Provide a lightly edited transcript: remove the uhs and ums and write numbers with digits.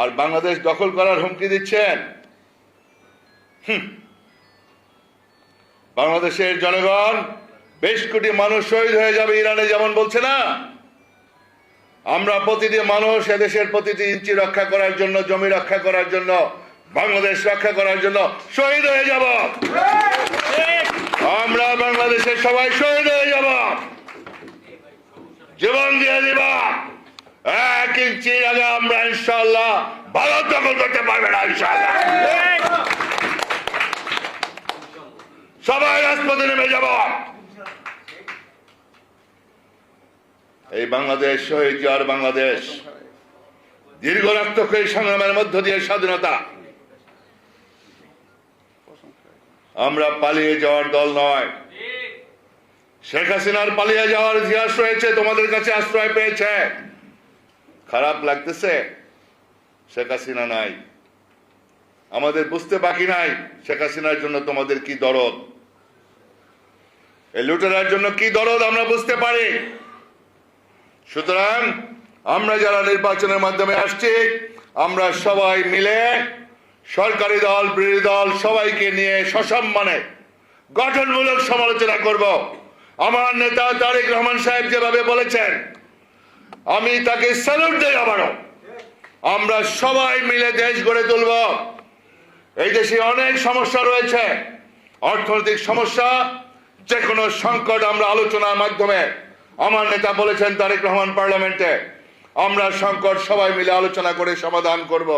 আর বাংলাদেশ দখল করার হুমকি দিচ্ছেন। বাংলাদেশের জনগণ, বেশ কোটি মানুষ শহীদ হয়ে যাবে ইরানে, যেমন বলছে না, আমরা প্রতিটি মানুষ এদেশের প্রতিটি ইঞ্চি রক্ষা করার জন্য, জমি রক্ষা করার জন্য, বাংলাদেশ রক্ষা করার জন্য শহীদ হয়ে যাব। আমরা বাংলাদেশের সবাই শহীদ হয়ে যাব, জীবন দিয়ে দিব। 1 ইঞ্চি আগে আমরা ইনশাআল্লাহ ভারত দখল করতে পারবে না। ইনশাআল্লাহ সবাই রাজপথে নেমে যাব। এই বাংলাদেশ শহীদ জিয়ার বাংলাদেশ, দীর্ঘ রক্তক্ষয়ী সংগ্রামের মধ্য দিয়ে স্বাধীনতা। আমরা পালিয়ে যাওয়ার দল নয়। শেখ হাসিনার পালিয়ে যাওয়ার ইতিহাস রয়েছে, তোমাদের কাছে আশ্রয় পেয়েছে। খারাপ লাগতেছে, শেখ হাসিনা নাই। আমাদের বুঝতে বাকি নাই শেখ হাসিনার জন্য তোমাদের কি দরদ, এই লুটেরার জন্য কি দরদ আমরা বুঝতে পারি। সুতরাং আমরা যারা নির্বাচনের মাধ্যমে আসছি, আমরা সবাই মিলে সরকারি দল, বিরোধী দল সবাইকে নিয়ে সসম্মানে গঠনমূলক সমালোচনা করব। আমার নেতা তারেক রহমান সাহেব যেভাবে বলেছেন, আমি তাকে স্যালুট দেই। আবারও আমরা সবাই মিলে দেশ গড়ে তুলব। এই দেশে অনেক সমস্যা রয়েছে, অর্থনৈতিক সমস্যা, যে কোনো সংকট আমরা আলোচনার মাধ্যমে, আমার নেতা বলেছেন তারেক রহমান পার্লামেন্টে, আমরা সংকট সবাই মিলে আলোচনা করে সমাধান করব।